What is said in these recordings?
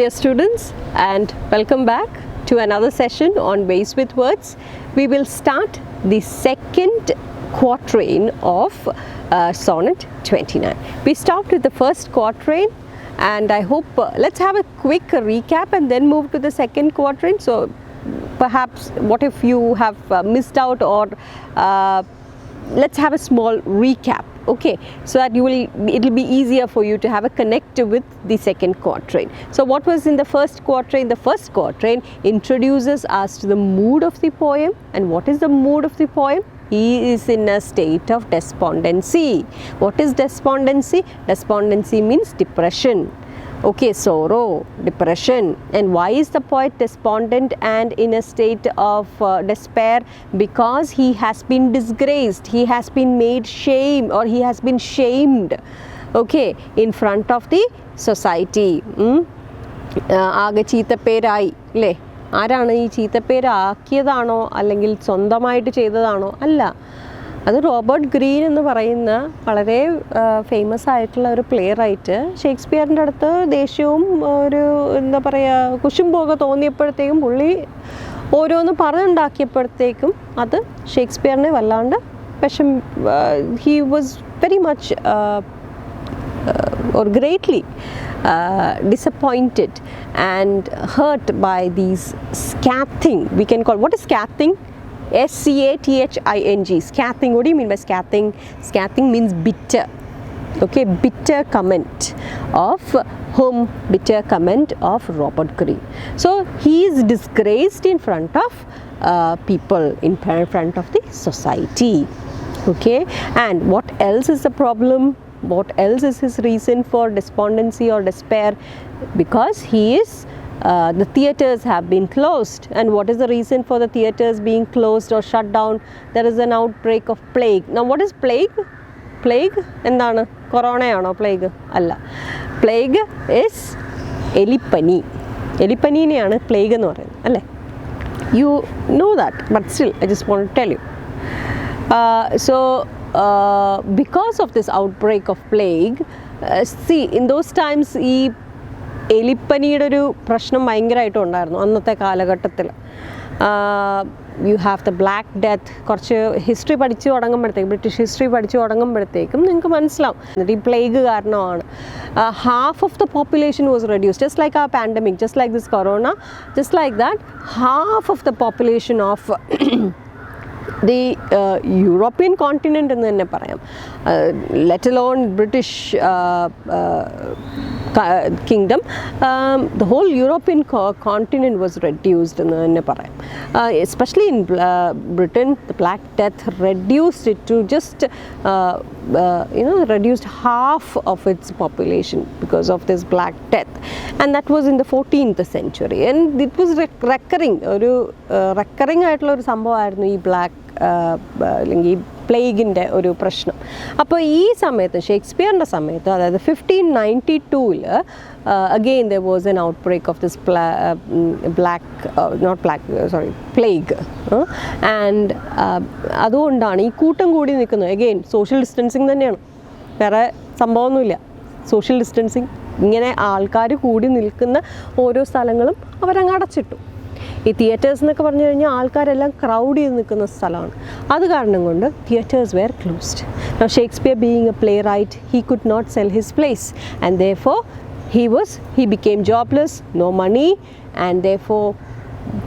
Dear students, and welcome back to another session on Ways with Words. We will start the second quatrain of Sonnet 29. We stopped with the first quatrain, and I hope let's have a quick recap and then move to the second quatrain. So perhaps what if you have missed out, or let's have a small recap, okay, so that it'll be easier for you to have a connect with the second quatrain. So what was in the first quatrain? The first quatrain introduces us to the mood of the poem. And what is the mood of the poem? He is in a state of despondency. What is despondency? Despondency means depression. Okay, sorrow, depression. And why is the poet despondent and in a state of despair? Because he has been disgraced, he has been made shame, or he has been shamed, okay, in front of the society. ആകെ ചീത്തപ്പേരായി അല്ലേ? ആരാണ് ഈ ചീത്തപ്പേരാക്കിയതാണോ അല്ലെങ്കിൽ സ്വന്തമായിട്ട് ചെയ്തതാണോ? അല്ല, അത് Robert green എന്ന് പറയുന്ന വളരെ ഫേമസ് ആയിട്ടുള്ള ഒരു പ്ലേ റൈറ്റ് ഷേക്സ്പിയറിൻ്റെ അടുത്ത് ദേഷ്യവും ഒരു എന്താ പറയുക കുശുമ്പൊക്കെ തോന്നിയപ്പോഴത്തേക്കും പുള്ളി ഓരോന്ന് പറഞ്ഞുണ്ടാക്കിയപ്പോഴത്തേക്കും അത് ഷേക്സ്പിയറിനെ വല്ലാണ്ട് he was very much or greatly disappointed and hurt by these scathing, we can call, what is scathing? S-C-A-T-H-I-N-G, scathing. What do you mean by scathing? Scathing means bitter, okay, bitter comment of whom? Bitter comment of Robert Greene. So he is disgraced in front of people, in front of the society, okay. And what else is the problem? What else is his reason for despondency or despair? Because he is the theatres have been closed. And what is the reason for the theatres being closed or shut down? There is an outbreak of plague. Now what is plague? Plague endana? Corona ano plague? Alla. Plague is elipani. Elipani neയാണ് plague എന്ന് പറയുന്നത് അല്ലേ? You know that, but still I just want to tell you. Because of this outbreak of plague, see, in those times ഈ എലിപ്പനിയുടെ ഒരു പ്രശ്നം ഭയങ്കരമായിട്ടുണ്ടായിരുന്നു അന്നത്തെ കാലഘട്ടത്തിൽ. You have the black death. കുറച്ച് history പഠിച്ചു തുടങ്ങുമ്പോഴത്തേക്കും, ബ്രിട്ടീഷ് ഹിസ്റ്ററി പഠിച്ചു തുടങ്ങുമ്പോഴത്തേക്കും നിങ്ങൾക്ക് മനസ്സിലാവും എന്നിട്ട് ഈ പ്ലേഗ് കാരണമാണ് half of the population was reduced, just like a pandemic, just like this corona, just like that half of the population of the European continent എന്ന് തന്നെ പറയാം, let alone British kingdom, the whole European continent was reduced എന്ന് തന്നെ പറയാം. Especially in Britain, the Black Death reduced it to just reduced half of its population because of this Black Death, and that was in the 14th century, and it was recurring ഒരു recurring ആയിട്ടുള്ള ഒരു സംഭവമായിരുന്നു ഈ black അല്ലെങ്കിൽ പ്ലേഗിൻ്റെ ഒരു പ്രശ്നം. അപ്പോൾ ഈ സമയത്ത് ഷേക്സ്പിയറിൻ്റെ സമയത്ത്, അതായത് 1592 again there was an outbreak of this plague, and അതുകൊണ്ടാണ് ഈ കൂട്ടം കൂടി നിൽക്കുന്നത്. അഗെയിൻ സോഷ്യൽ ഡിസ്റ്റൻസിങ് തന്നെയാണ്, വേറെ സംഭവമൊന്നുമില്ല. സോഷ്യൽ ഡിസ്റ്റൻസിങ്, ഇങ്ങനെ ആൾക്കാർ കൂടി നിൽക്കുന്ന ഓരോ സ്ഥലങ്ങളും അവരങ്ങ് അടച്ചിട്ടു. ഈ തിയേറ്റേഴ്സ് എന്നൊക്കെ പറഞ്ഞു കഴിഞ്ഞാൽ ആൾക്കാരെല്ലാം ക്രൗഡ് ചെയ്ത് നിൽക്കുന്ന സ്ഥലമാണ്. അത് കാരണം കൊണ്ട് theatres were closed. Now Shakespeare being a playwright, he could not sell his plays, and therefore he became jobless, no money, and therefore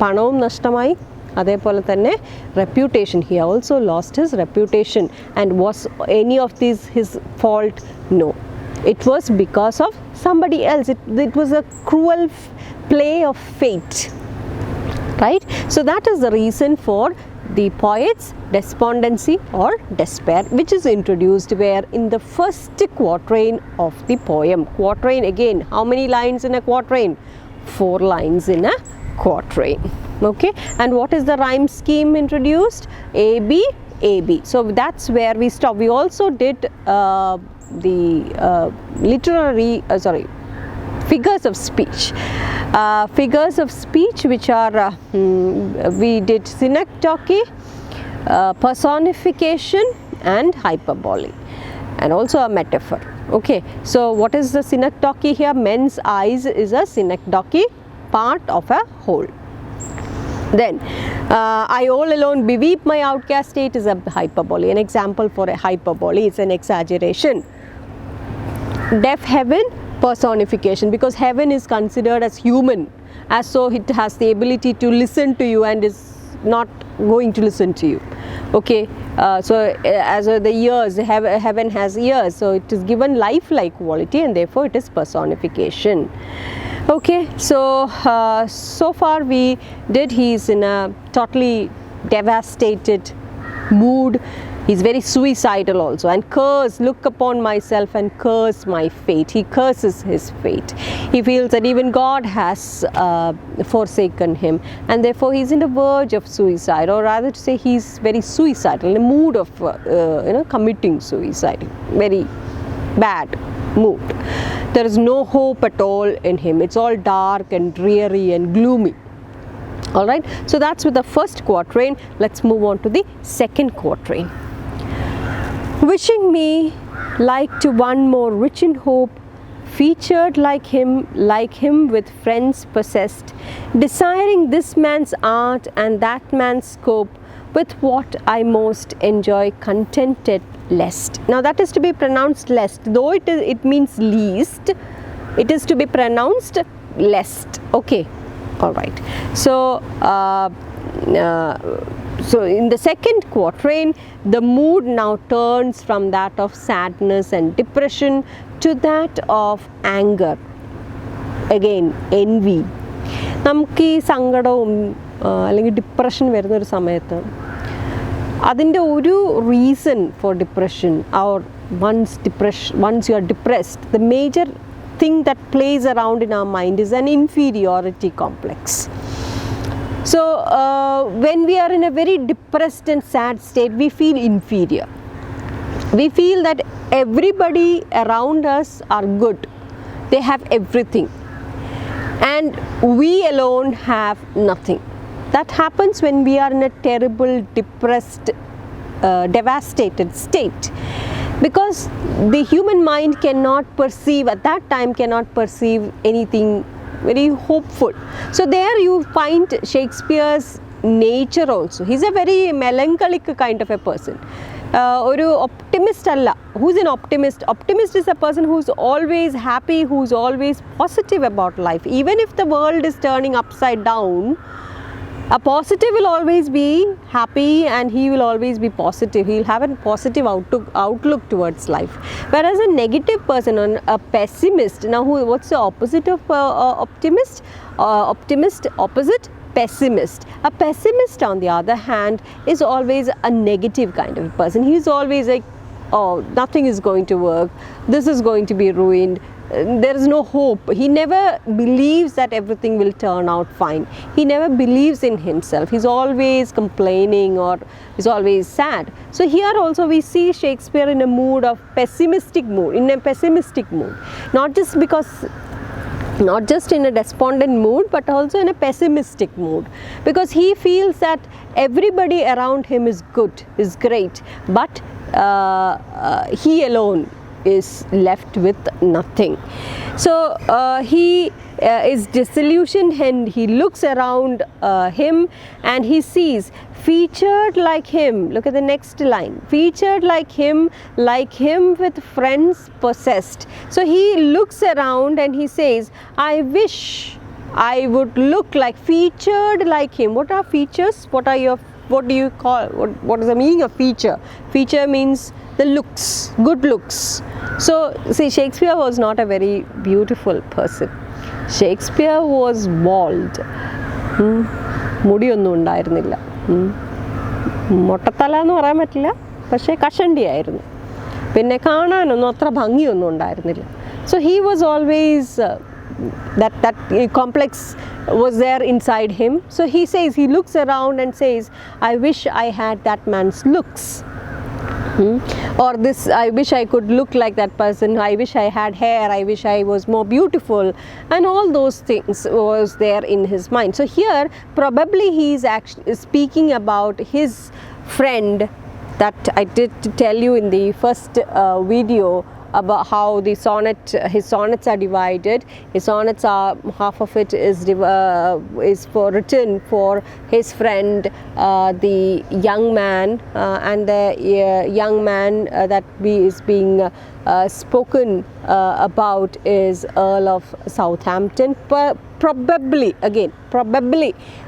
പണവും നഷ്ടമായി. അതേപോലെ തന്നെ reputation, he also lost his reputation. And was any of these his fault? No, it was because of somebody else. It was a cruel play of fate, right? So that is the reason for the poet's despondency or despair, which is introduced where in the first quatrain of the poem. Quatrain, again, how many lines in a quatrain? 4 lines in a quatrain, okay. And what is the rhyme scheme introduced? A B A B. So that's where we stop. We also did the figures of speech. Figures of speech, which are we did synecdoche, personification and hyperbole, and also a metaphor. Okay, so what is the synecdoche here? Men's eyes is a synecdoche, part of a whole. Then, I all alone beweep my outcast state is a hyperbole. An example for a hyperbole, it's an exaggeration. Deaf heaven, personification, because heaven is considered as human, as so it has the ability to listen to you and is not going to listen to you. Okay, so as the ears, heaven has ears, so it is given lifelike quality and therefore it is personification. Okay, so so far we did, he is in a totally devastated mood. He's very suicidal also, and look upon myself and curse my fate. He curses his fate. He feels that even God has forsaken him, and therefore he's in the verge of suicide, or rather to say he's very suicidal, in a mood of committing suicide. Very bad mood. There is no hope at all in him. It's all dark and dreary and gloomy. Alright, so that's with the first quatrain. Let's move on to the second quatrain. Wishing me like to one more rich in hope, featured like him with friends possessed, desiring this man's art and that man's scope, with what I most enjoy contented lest. Now that is to be pronounced lest, though it means least, it is to be pronounced lest. Okay, all right. So so in the second quatrain, the mood now turns from that of sadness and depression to that of anger. Again, envy. നമുക്ക് ഈ സങ്കടവും അല്ലെങ്കിൽ depression വരുന്നൊരു സമയത്ത് അതിൻ്റെ ഒരു reason for depression or once you are depressed, the major thing that plays around in our mind is an inferiority complex. So when we are in a very depressed and sad state, we feel inferior. We feel that everybody around us are good. They have everything. And we alone have nothing. That happens when we are in a terrible, depressed, devastated state. Because the human mind cannot perceive, at that time cannot perceive anything very hopeful. So there you find Shakespeare's nature also. He's a very melancholic kind of a person. Oru optimist alla. Who's an optimist? Optimist is a person who's always happy, who's always positive about life. Even if the world is turning upside down, a positive will always be happy and he will always be positive. He'll have a positive outlook towards life. Whereas a negative person, a pessimist, now what's the opposite of optimist? Optimist, opposite, pessimist. A pessimist on the other hand is always a negative kind of person. He's always like, oh, nothing is going to work, this is going to be ruined, there is no hope. He never believes that everything will turn out fine. He never believes in himself. He's always complaining or he's always sad. So here also we see Shakespeare in a mood of pessimistic mood, not just in a despondent mood, but also in a pessimistic mood, because he feels that everybody around him is good, is great, but he alone is left with nothing. So he is disillusioned and he looks around him and he sees featured like him. Look at the next line. Featured like him with friends possessed. So he looks around and he says, I wish I would look like, featured like him. What are features? What do you call, what is the meaning of feature? Feature means the looks, good looks. So see, Shakespeare was not a very beautiful person. Shakespeare was bald. മുടിയൊന്നും ഉണ്ടായിരുന്നില്ല, മൊട്ടത്തല എന്ന് പറയാൻ പറ്റില്ല, പക്ഷേ കഷണ്ടിയായിരുന്നു. പിന്നെ കാണാനൊന്നും അത്ര ഭംഗിയൊന്നും ഉണ്ടായിരുന്നില്ല. So he was always that complex was there inside him. So he says, he looks around and says, I wish I had that man's looks. Or this, I wish I could look like that person, I wish I had hair, I wish I was more beautiful, and all those things was there in his mind. So here probably he is actually speaking about his friend that I did tell you in the first video about how the his sonnets are divided. His sonnets are, half of it is written for his friend, the young man, and the young man that is being spoken about is Earl of Southampton, probably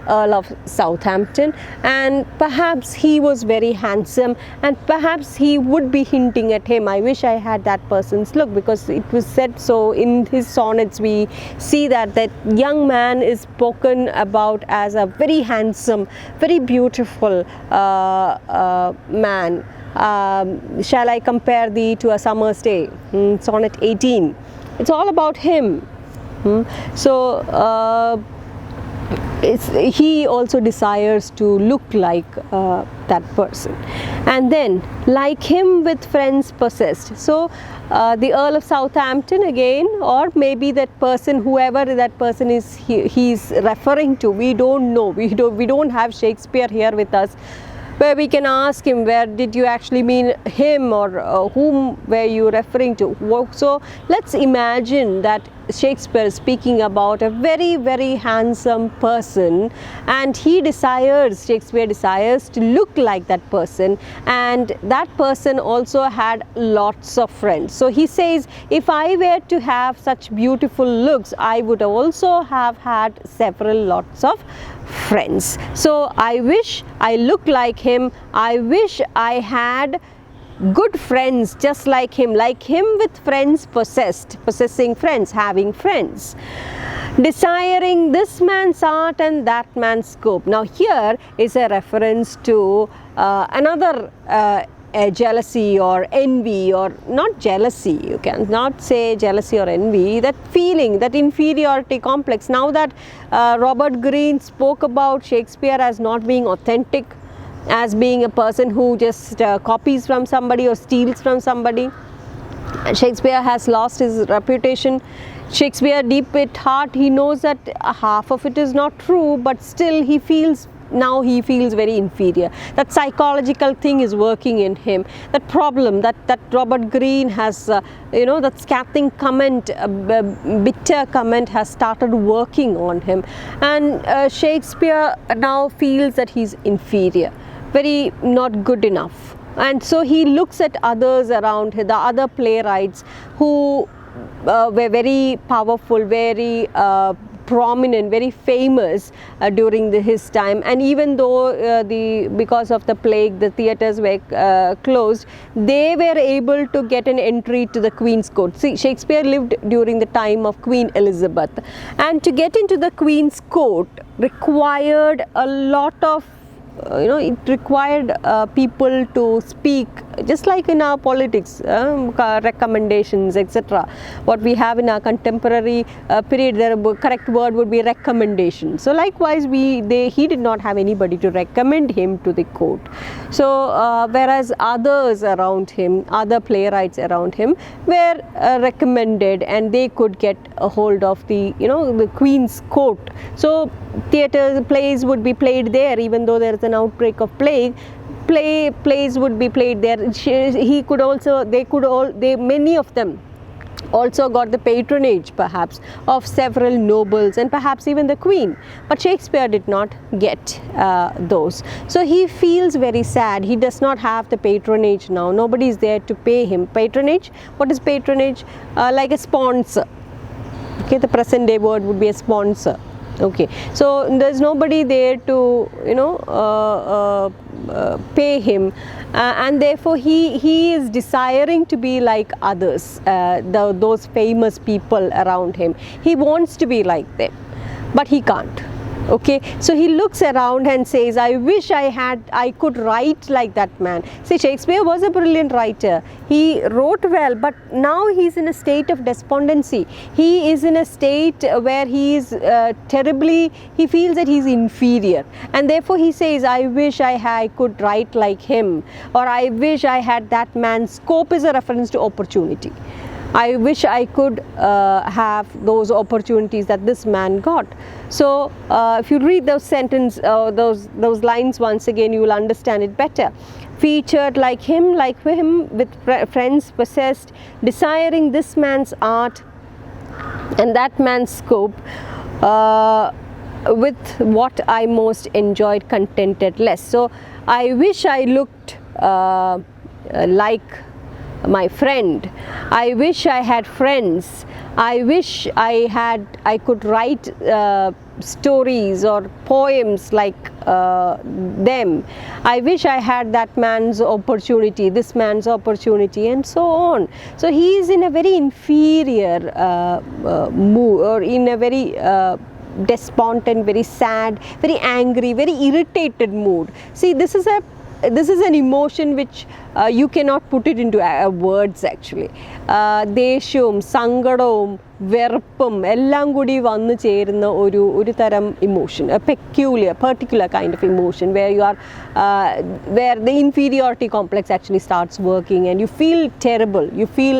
Earl of Southampton, and perhaps he was very handsome, and perhaps he would be hinting at him, I wish I had that person's look, because it was said so in his sonnets. We see that young man is spoken about as a very handsome, very beautiful man. Shall I compare thee to a summer's day? Sonnet 18. It's all about him. So he also desires to look like that person, and then like him with friends possessed. So the Earl of Southampton again, or maybe that person, whoever that person is, he's referring to, we don't know. We don't have Shakespeare here with us, where we can ask him, where did you actually mean him, or whom were you referring to? So let's imagine that Shakespeare is speaking about a very, very handsome person, and Shakespeare desires to look like that person, and that person also had lots of friends. So he says, if I were to have such beautiful looks, I would also have had several lots of friends. So I wish I looked like him. I wish I had good friends just like him with friends possessing friends, having friends, desiring this man's art and that man's scope. Now here is a reference to another jealousy or envy, or not jealousy, you can not say jealousy or envy, that feeling, that inferiority complex. Now that Robert Greene spoke about Shakespeare as not being authentic, as being a person who just copies from somebody or steals from somebody, Shakespeare has lost his reputation. Shakespeare, deep at heart, he knows that half of it is not true, but still he feels very inferior. That psychological thing is working in him. That problem that Robert Greene has, that scathing comment, bitter comment has started working on him, and Shakespeare now feels that he's inferior, very not good enough. And so he looks at others around him, the other playwrights who were very powerful, very prominent, very famous during his time, and even though because of the plague the theatres were closed, they were able to get an entry to the Queen's Court. See, Shakespeare lived during the time of Queen Elizabeth, and to get into the Queen's Court required a lot of it required people to speak, just like in our politics, recommendations, etc. What we have in our contemporary period, the correct word would be recommendation. So likewise, he did not have anybody to recommend him to the court. So whereas others around him, other playwrights around him were recommended, and they could get a hold of the the Queen's Court. So plays would be played there, even though there is an outbreak of plague. Plays would be played there. Many of them also got the patronage perhaps of several nobles and perhaps even the Queen, but Shakespeare did not get those. So he feels very sad. He does not have the patronage now. Nobody is there to pay him. Patronage, what is patronage? Like a sponsor. Okay, the present day word would be a sponsor. Okay, so there's nobody there to pay him, and therefore he is desiring to be like others, those famous people around him. He wants to be like them, but he can't. Okay, so he looks around and says, I wish I could write like that man. See, Shakespeare was a brilliant writer. He wrote well, but now he's in a state of despondency. He is in a state where he is he feels that he's inferior, and therefore he says, I wish I could write like him, or I wish I had that man's scope. Is a reference to opportunity. I wish I could have those opportunities that this man got. So if you read those those lines once again, you will understand it better. Featured like him, with friends possessed, desiring this man's art and that man's scope, with what I most enjoyed, contented less. So I wish I looked like my friend. I wish I had friends. I wish I could write stories or poems like them. I wish I had that man's opportunity, this man's opportunity, and so on. So he is in a very inferior mood, or in a very despondent, very sad, very angry, very irritated mood. See, this is an emotion which you cannot put it into words actually. ദേഷ്യവും സങ്കടവും വെറുപ്പും എല്ലാം കൂടി വന്നു ചേരുന്ന ഒരു തരം emotion, a particular kind of emotion where you are where the inferiority complex actually starts working and you feel terrible, you feel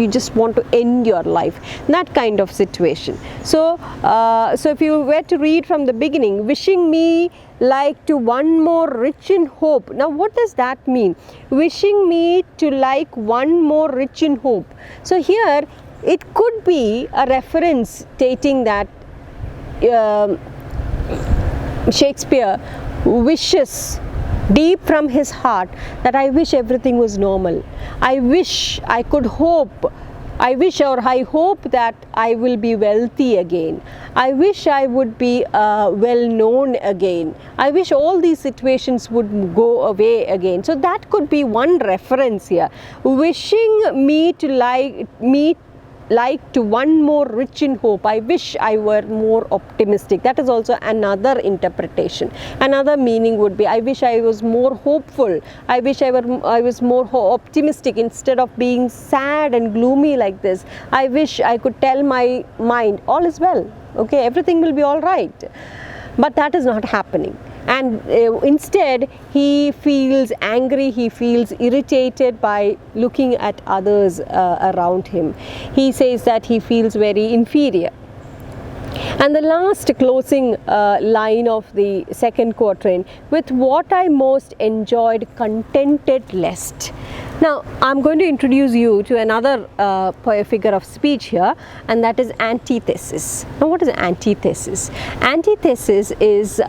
you just want to end your life, that kind of situation. So if you were to read from the beginning, wishing me like to one more rich in hope. Now what does that mean? Wishing me to like one more rich in hope. So here it could be a reference stating that Shakespeare wishes deep from his heart that I wish everything was normal. I wish I could hope. I wish, or I hope, that I will be wealthy again. I wish I would be well known again. I wish all these situations would go away again. So that could be one reference here. Wishing me to like to one more rich in hope. I wish I were more optimistic. That is also another interpretation. Another meaning would be, I wish I was more hopeful. I wish I was more optimistic instead of being sad and gloomy like this. I wish I could tell my mind all is well. Okay, everything will be all right. But that is not happening. And instead he feels angry, he feels irritated by looking at others around him. He says that he feels very inferior. And the last closing line of the second quatrain, with what I most enjoyed, contented lest. Now I'm going to introduce you to another figure of speech here, and that is antithesis. Now what is antithesis? Antithesis is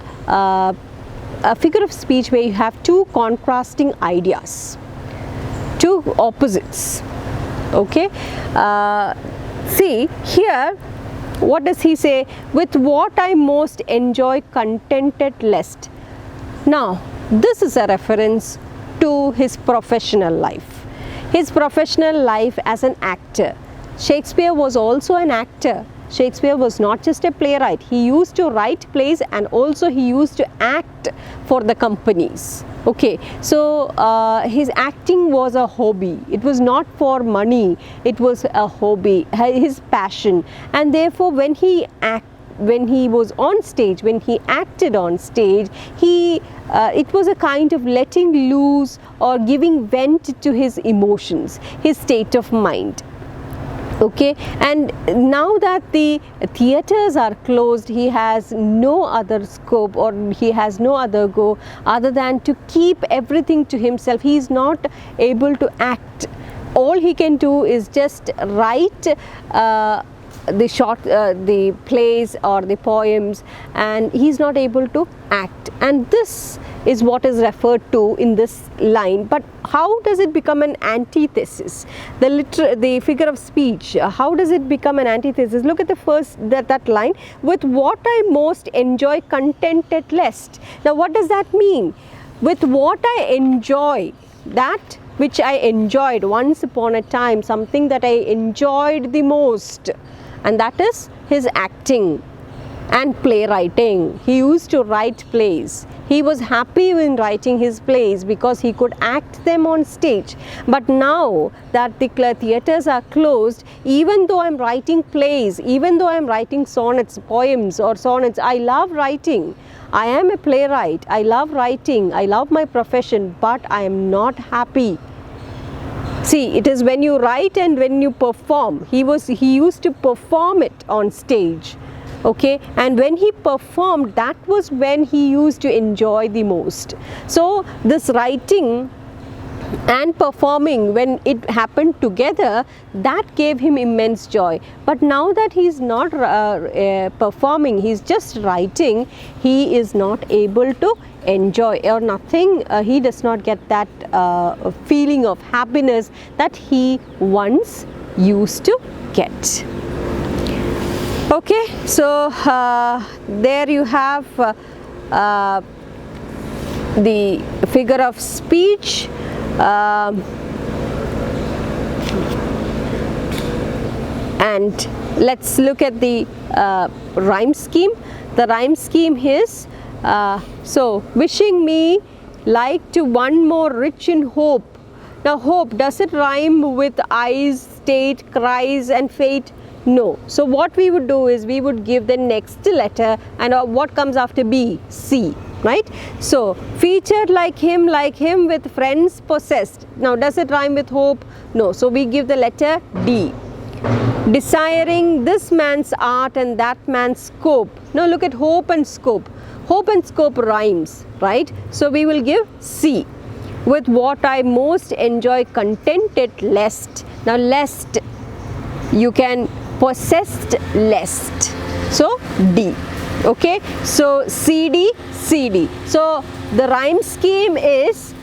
a figure of speech where you have two contrasting ideas, two opposites. Okay, see here, what does he say? With what I most enjoy, contented lest. Now this is a reference to his professional life, his professional life as an actor. Shakespeare was also an actor. Shakespeare was not just a playwright. He used to write plays and also he used to act for the companies. Okay, so his acting was a hobby. It was not for money. It was a hobby, his passion. And therefore when he was on stage, when he acted on stage, it was a kind of letting loose or giving vent to his emotions, his state of mind. Okay, and now that the theatres are closed, he has no other scope, or he has no other go other than to keep everything to himself. He is not able to act. All he can do is just write the plays or the poems, and he's not able to act. And this is what is referred to in this line. But how does it become an antithesis? The figure of speech, how does it become an antithesis? Look at the first that line, with what I most enjoy, contented lest. Now what does that mean? With what I enjoy, that which I enjoyed once upon a time, something that I enjoyed the most, and that is his acting and playwriting. He used to write plays. He was happy in writing his plays because he could act them on stage. But now that the theatres are closed, even though I'm writing plays, even though I'm writing poems or sonnets, I love writing. I am a playwright. I love writing. I love my profession, but I am not happy. See, it is when you write and when you perform. He used to perform it on stage, okay, and when he performed, that was when he used to enjoy the most. So this writing and performing, when it happened together, that gave him immense joy. But now that he's not performing, he's just writing, he is not able to enjoy or nothing. He does not get that feeling of happiness that he once used to get. Okay, so there you have the figure of speech. And let's look at the rhyme scheme. The rhyme scheme is so wishing me like to one more rich in hope. Now hope, does it rhyme with eyes, state, cries and fate? No. So what we would do is we would give the next letter, and what comes after B? C. Right? So featured like him with friends possessed. Now does it rhyme with hope? No. So we give the letter D. Desiring this man's art and that man's scope. Now look at hope and scope. Hope and scope rhymes, right? So we will give C. With what I most enjoy contented lest. Now lest, you can possessed lest. So D. Okay, so CD, CD. So the rhyme scheme is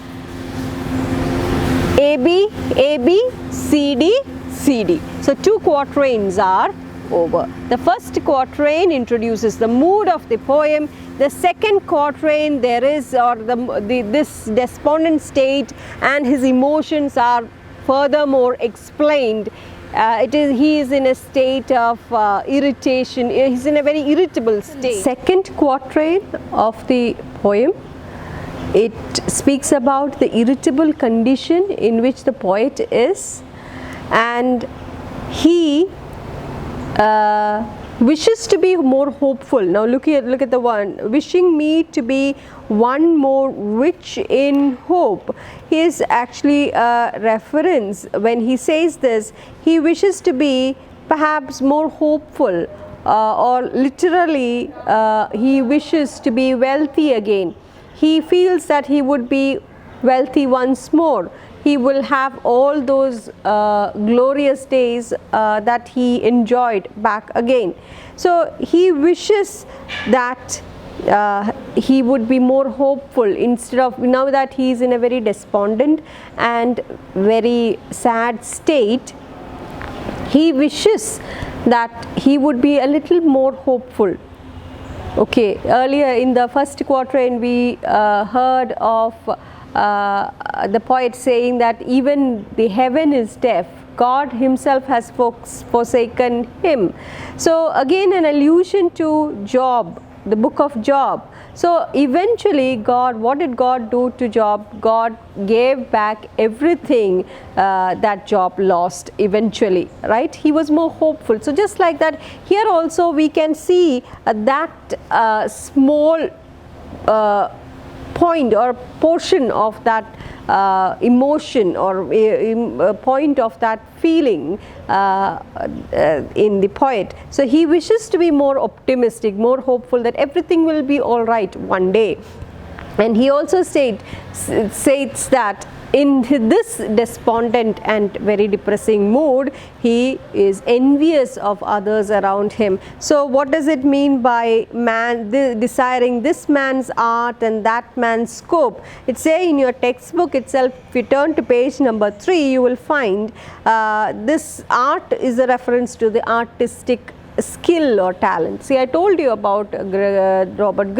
AB, AB, CD, CD. So two quatrains are over. The first quatrain introduces the mood of the poem. The second quatrain, there is this despondent state and his emotions are furthermore explained. He is in a state of irritation. He's in a very irritable state. Second quatrain of the poem, it speaks about the irritable condition in which the poet is, and he wishes to be more hopeful. Now look at the one, wishing me to be one more rich in hope. He is actually a reference. When he says this, he wishes to be perhaps more hopeful, or literally he wishes to be wealthy again. He feels that he would be wealthy once more. He will have all those glorious days that he enjoyed back again. So he wishes that he would be more hopeful instead of, now that he is in a very despondent and very sad state, he wishes that he would be a little more hopeful. Okay, earlier in the first quatrain we heard of the poet saying that even the heaven is deaf, God himself has forsaken him. So again an allusion to Job, the book of Job. So eventually God, what did God do to Job? God gave back everything that Job lost eventually, right? He was more hopeful. So just like that, here also we can see that small point or portion of that emotion or point of that feeling in the poet. So he wishes to be more optimistic, more hopeful that everything will be all right one day. And he also states that in this despondent and very depressing mood, he is envious of others around him. So what does it mean by desiring this man's art and that man's scope? It says in your textbook itself, if you turn to page number 3, you will find this art is a reference to the artistic skill or talent. See, I told you about Robert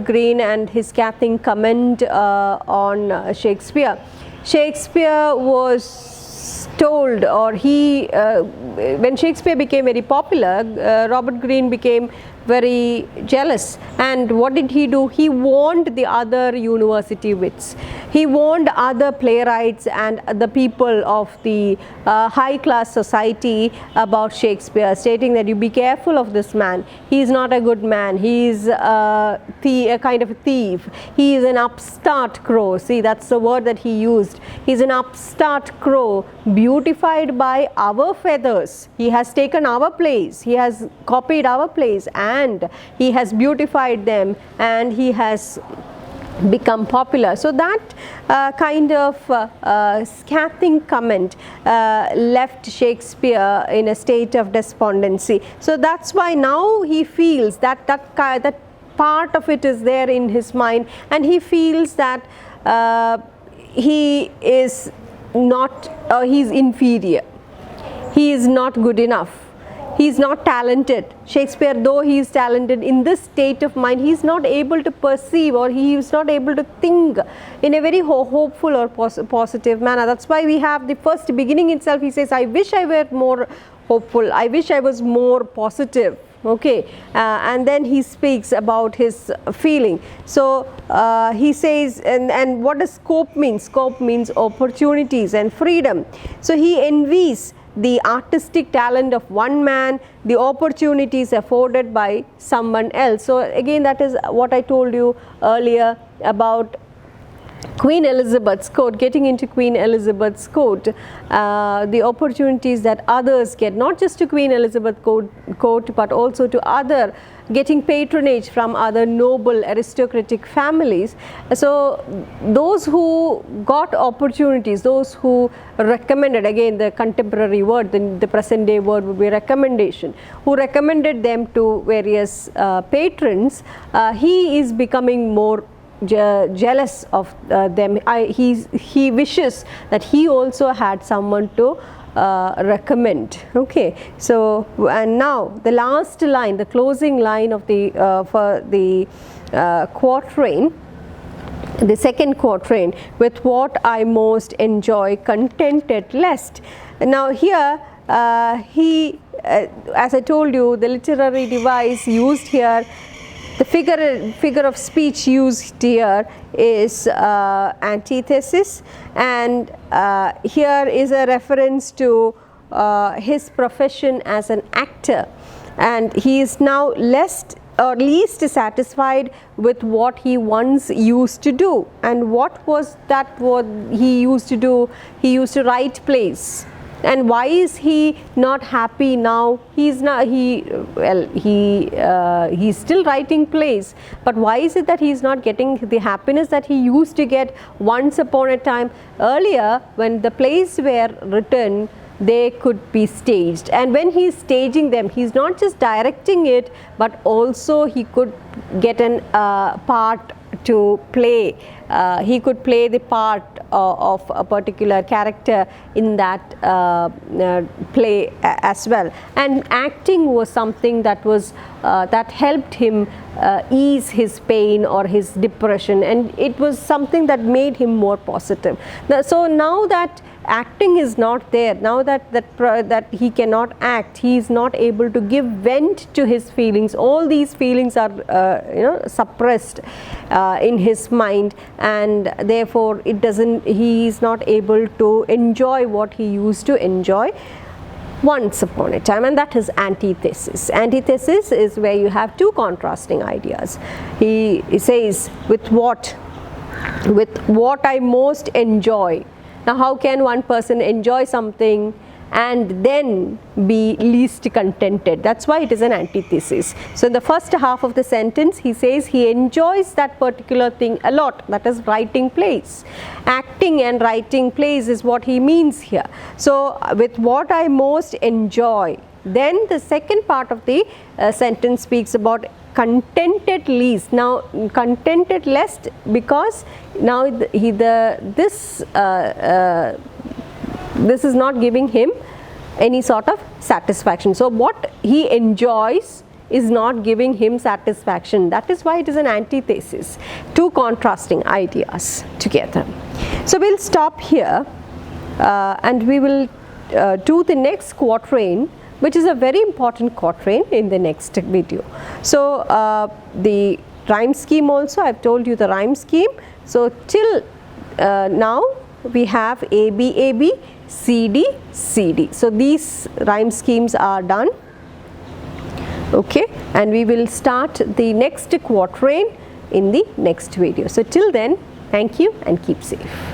Greene and his scathing comment on Shakespeare. Shakespeare was told, or when Shakespeare became very popular, Robert Greene became very jealous. And what did he do? He warned the other university wits. He warned other playwrights and the people of the high class society about Shakespeare, stating that you be careful of this man. He is not a good man. He is a kind of a thief. He is an upstart crow. See, that's the word that he used. He is an upstart crow, beautified by our feathers. He has taken our plays. He has copied our plays and he has beautified them, and he has become popular. So that kind of scathing comment left Shakespeare in a state of despondency. So that's why now he feels that that part of it is there in his mind, and he feels that he is not, he's inferior, he is not good enough, he is not talented. Shakespeare, though he is talented, in this state of mind he is not able to perceive, or he is not able to think in a very hopeful or positive manner. That's why we have the first beginning itself. He says, I wish I were more hopeful, I wish I was more positive. Okay, and then he speaks about his feeling. So he says, and what does scope mean? Scope means opportunities and freedom. So he envies the artistic talent of one man, the opportunities afforded by someone else. So again, that is what I told you earlier about Queen Elizabeth's court, getting into Queen Elizabeth's court, the opportunities that others get, not just to Queen Elizabeth court, but also to other, getting patronage from other noble aristocratic families. So those who got opportunities, those who recommended, again the contemporary word, the present day word would be recommendation, who recommended them to various patrons, he is becoming more jealous of them. He wishes that he also had someone to recommend. Okay, so and now the last line, the closing line of the for the quatrain, the second quatrain, with what I most enjoy, contented lest. Now here he, as I told you, the literary device used here, the figure of speech used here is antithesis, and here is a reference to his profession as an actor, and he is now least satisfied with what he once used to do. And what was that what he used to do? He used to write plays. And why is he not happy now? He's not, he's still writing plays, but why is it that he's not getting the happiness that he used to get once upon a time? Earlier, when the plays were written, they could be staged, and when he's staging them, he's not just directing it, but also he could get an part to play. He could play the part of a particular character in that play as well. And acting was something that was that helped him ease his pain or his depression, and it was something that made him more positive. So now that acting is not there, now that he cannot act, he is not able to give vent to his feelings. All these feelings are suppressed in his mind, and therefore he is not able to enjoy what he used to enjoy once upon a time, and that is antithesis. Antithesis is where you have two contrasting ideas. He says, with what I most enjoy. Now, how can one person enjoy something and then be least contented? That's why it is an antithesis. So in the first half of the sentence, he says he enjoys that particular thing a lot, that is writing plays. Acting and writing plays is what he means here. So with what I most enjoy. Then the second part of the sentence speaks about contented least. Now contented lest, because now this is not giving him any sort of satisfaction. So what he enjoys is not giving him satisfaction. That is why it is an antithesis. Two contrasting ideas together. So we'll stop here and we will do the next quatrain, which is a very important quatrain in the next video. So the rhyme scheme also, I have told you the rhyme scheme. So till now we have AB, AB, CD, CD. So these rhyme schemes are done. Okay, and we will start the next quatrain in the next video. So till then, thank you and keep safe.